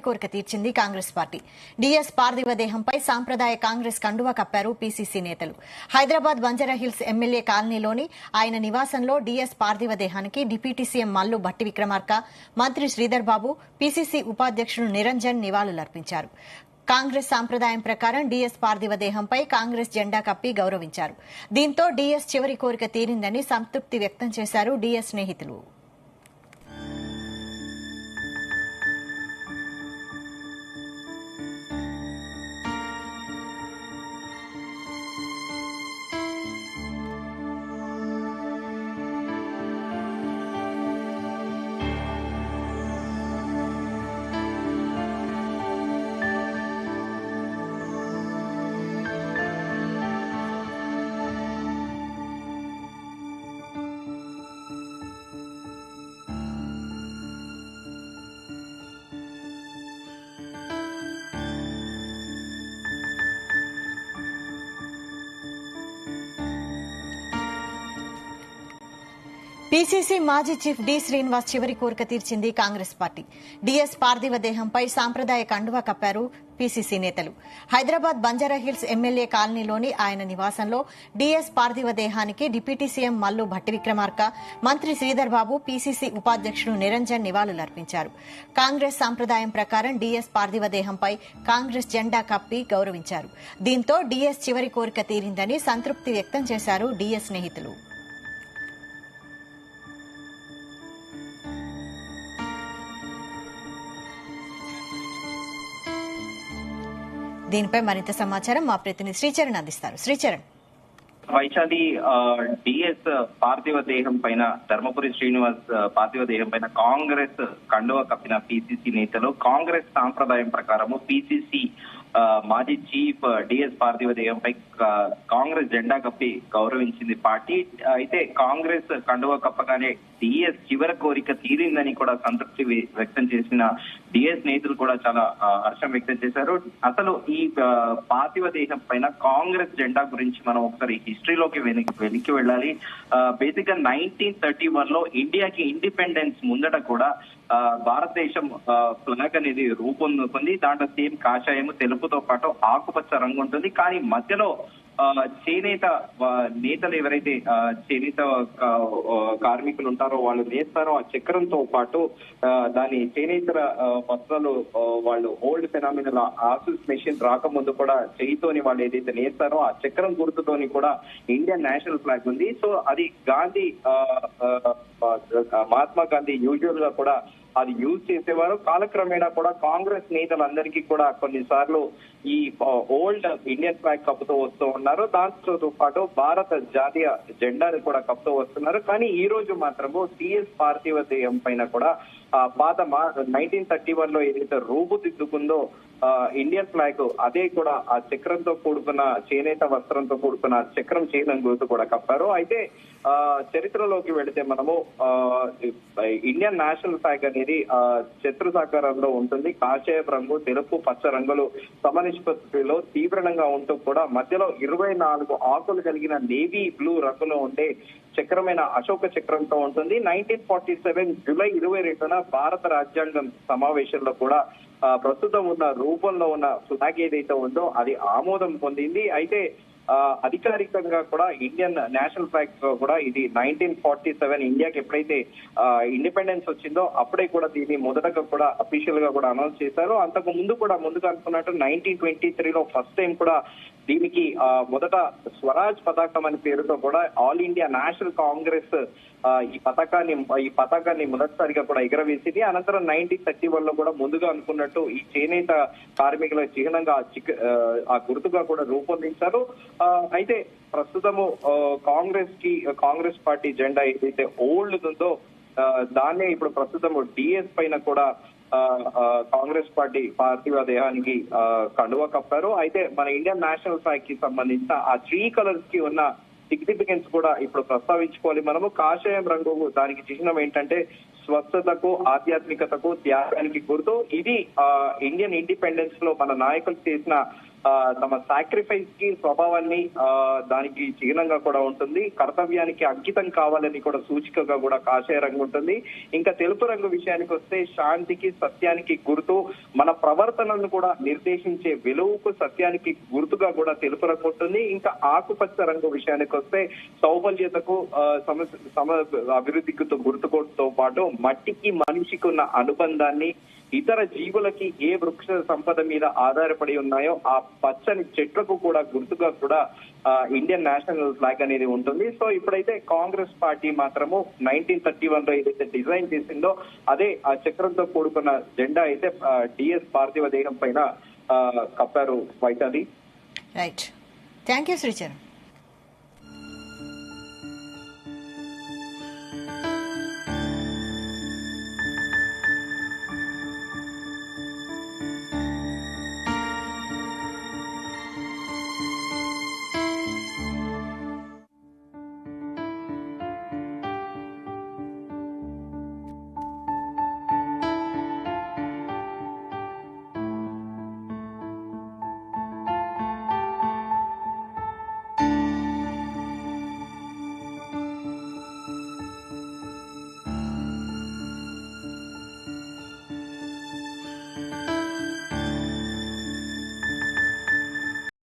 కోరిక తీర్చింది Congress party. DS పార్థివ దేహంపై సాంప్రదాయ కాంగ్రెస్ కండువా కప్పారు పీసీసీ నేతలు. హైదరాబాద్ బంజారాహిల్స్ ఎమ్మెల్యే కాలనీలోని ఆయన నివాసంలో డీఎస్ పార్థివ దేహానికి డిప్యూటీ సీఎం మల్లు భట్టి విక్రమార్క, మంత్రి శ్రీధర్ బాబు, పీసీసీ ఉపాధ్యక్షుడు నిరంజన్ నివాళులర్పించారు. కాంగ్రెస్ సాంప్రదాయం ప్రకారం డీఎస్ పార్థివ దేహంపై కాంగ్రెస్ జెండా కప్పి గౌరవించారు. దీంతో డీఎస్ చివరి కోరిక తీరిందని సంతృప్తి వ్యక్తం చేశారు డీఎస్ స్నేహితులు. పీసీసీ మాజీ చీఫ్ డి శ్రీనివాస్ చివరి కోరిక తీర్చింది కాంగ్రెస్ పార్టీ. డీఎస్ పార్థివ దేహంపై సాంప్రదాయ కండువా కప్పారు పీసీసీ నేతలు. హైదరాబాద్ బంజారాహిల్స్ ఎమ్మెల్యే కాలనీలోని ఆయన నివాసంలో డీఎస్ పార్థివ దేహానికి డిప్యూటీ సీఎం మల్లు భట్టి విక్రమార్క, మంత్రి శ్రీధర్ బాబు, పీసీసీ ఉపాధ్యక్షుడు నిరంజన్ నివాళులర్పించారు. కాంగ్రెస్ సాంప్రదాయం ప్రకారం డీఎస్ పార్థివ దేహంపై కాంగ్రెస్ జెండా కప్పి గౌరవించారు. దీంతో డీఎస్ చివరి కోరిక తీరిందని సంతృప్తి వ్యక్తం చేశారు డీఎస్ స్నేహితులు. దీనిపై మరింత సమాచారం మా ప్రతినిధి శ్రీచరణ్ అందిస్తారు. శ్రీచరణ్. వైశాలి, డిఎస్ పార్థివ దేహం పైన ధర్మపురి శ్రీనివాస్ పార్థివ దేహం పైన కాంగ్రెస్ కండువా కప్పిన పీసీసీ నేతలు కాంగ్రెస్ సాంప్రదాయం ప్రకారము పీసీసీ మాజీ చీఫ్ డిఎస్ పార్థివ దేహంపై కాంగ్రెస్ జెండా కప్పి గౌరవించింది పార్టీ. అయితే కాంగ్రెస్ కండువా కప్పగానే డిఎస్ చివరి కోరిక తీరిందని కూడా సంతృప్తి వ్యక్తం చేసిన డిఎస్ నేతలు కూడా చాలా హర్షం వ్యక్తం చేశారు. అసలు ఈ పార్థివ దేహం పైన కాంగ్రెస్ జెండా గురించి మనం ఒకసారి హిస్టరీలోకి వెనక్కి వెళ్ళాలి. బేసిక్ గా 1931 లో ఇండియాకి ఇండిపెండెన్స్ ముందట కూడా భారతదేశం ఫ్లాగ్ అనేది రూపొందుకుంది. దాంట్లో సేమ్ కాషాయము తెలుపుతో పాటు ఆకుపచ్చ రంగు ఉంటుంది. కానీ మధ్యలో చేనేత నేతలు ఎవరైతే చేనేత కార్మికులు ఉంటారో వాళ్ళు నేస్తారో ఆ చక్రంతో పాటు దాని చేనేతర వస్త్రాలు వాళ్ళు ఓల్డ్ ఫెనామినల్ ఆసూస్ మెషిన్ రాకముందు కూడా చేయితోని వాళ్ళు ఏదైతే నేస్తారో ఆ చక్రం గుర్తుతోని కూడా ఇండియన్ నేషనల్ ఫ్లాగ్ ఉంది. సో అది గాంధీ మహాత్మా గాంధీ యూజువల్ గా కూడా అది యూజ్ చేసేవారు. కాలక్రమేణా కూడా కాంగ్రెస్ నేతలందరికీ కూడా కొన్నిసార్లు ఈ ఓల్డ్ ఇండియన్ ఫ్లాగ్ కప్పుతూ వస్తూ ఉన్నారు. దాంతో పాటు భారత జాతీయ జెండాని కూడా కప్పుతూ వస్తున్నారు. కానీ ఈ రోజు మాత్రము డిఎస్ పార్థివ దేహం పైన కూడా పాత 1931 లో ఏదైతే రూపుదిద్దుకుందో ఇండియన్ ఫ్లాగ్ అదే కూడా ఆ చక్రంతో కూడుకున్న చేనేత వస్త్రంతో కూడుకున్న చక్రం చేయడం గుర్తు కూడా కప్పారు. అయితే చరిత్రలోకి వెళితే మనము ఇండియన్ నేషనల్ ఫ్లాగ్ అనేది చతురస్రాకారంలో ఉంటుంది. కాషాయ రంగు, తెలుపు, పచ్చ రంగులు సమనిష్పత్తిలో తీవ్రంగా ఉంటూ కూడా మధ్యలో 24 ఆకులు కలిగిన నేవీ బ్లూ రంగులో ఉండే చక్రమైన అశోక చక్రంతో ఉంటుంది. 1947 జూలై 22న భారత రాజ్యాంగం సమావేశంలో కూడా ప్రస్తుతం ఉన్న రూపంలో ఉన్న ఫ్లాగ్ ఏదైతే ఉందో అది ఆమోదం పొందింది. అయితే అధికారికంగా కూడా ఇండియన్ నేషనల్ ఫ్లాగ్ కూడా ఇది 1947 ఇండియాకి ఎప్పుడైతే ఇండిపెండెన్స్ వచ్చిందో అప్పుడే కూడా దీన్ని మొదటగా కూడా అఫీషియల్ గా కూడా అనౌన్స్ చేశారు. అంతకు ముందు కూడా ముందుగా అనుకున్నట్టు 1923లో ఫస్ట్ టైం కూడా దీనికి మొదట స్వరాజ్ పతాకం అనే పేరుతో కూడా ఆల్ ఇండియా నేషనల్ కాంగ్రెస్ ఈ పతాకాన్ని మొదటిసారిగా కూడా ఎగరవేసింది. అనంతరం 1931 లో కూడా ముందుగా అనుకున్నట్టు ఈ చేనేత కార్మికుల చిహ్నంగా ఆ గుర్తుగా కూడా రూపొందించారు. అయితే ప్రస్తుతము కాంగ్రెస్ పార్టీ జెండా ఏదైతే ఓల్డ్ ఉందో దాన్నే ఇప్పుడు ప్రస్తుతము డిఎస్ పైన కూడా కాంగ్రెస్ పార్టీ పార్థివ దేహానికి కండువా కప్పారు. అయితే మన ఇండియన్ నేషనల్ ఫ్లాగ్ కి సంబంధించిన ఆ 3 కలర్స్ కి ఉన్న సిగ్నిఫికెన్స్ కూడా ఇప్పుడు ప్రస్తావించుకోవాలి మనము. కాషాయం రంగు దానికి చిహ్నం ఏంటంటే స్వచ్ఛతకు, ఆధ్యాత్మికతకు, త్యాగానికి గుర్తు. ఇది ఇండియన్ ఇండిపెండెన్స్ లో మన నాయకులు చేసిన తమ సాక్రిఫైస్ కి స్వభావాన్ని దానికి చిహ్నంగా కూడా ఉంటుంది. కర్తవ్యానికి అంకితం కావాలని కూడా సూచికగా కూడా కాషాయ రంగు ఉంటుంది. ఇంకా తెలుపు రంగు విషయానికి వస్తే శాంతికి సత్యానికి గుర్తు, మన ప్రవర్తనను కూడా నిర్దేశించే విలువకు సత్యానికి గుర్తుగా కూడా తెలుపు రంగు ఉంటుంది. ఇంకా ఆకుపచ్చ రంగు విషయానికి వస్తే సౌబల్యతకు అభివృద్ధికి గుర్తుకోతో పాటు మట్టికి మనిషికి ఉన్న అనుబంధాన్ని, ఇతర జీవులకి ఏ వృక్ష సంపద మీద ఆధారపడి ఉన్నాయో ఆ పచ్చని చెట్లకు కూడా గుర్తుగా కూడా ఇండియన్ నేషనల్ ఫ్లాగ్ అనేది ఉంటుంది. సో ఇప్పుడైతే కాంగ్రెస్ పార్టీ మాత్రము 1931 లో ఏదైతే డిజైన్ చేసిందో అదే ఆ చక్రంతో కూడుకున్న జెండా అయితే డిఎస్ పార్థివ దేహం పైన కప్పారు Vaishali. Right, thank you Sricharan.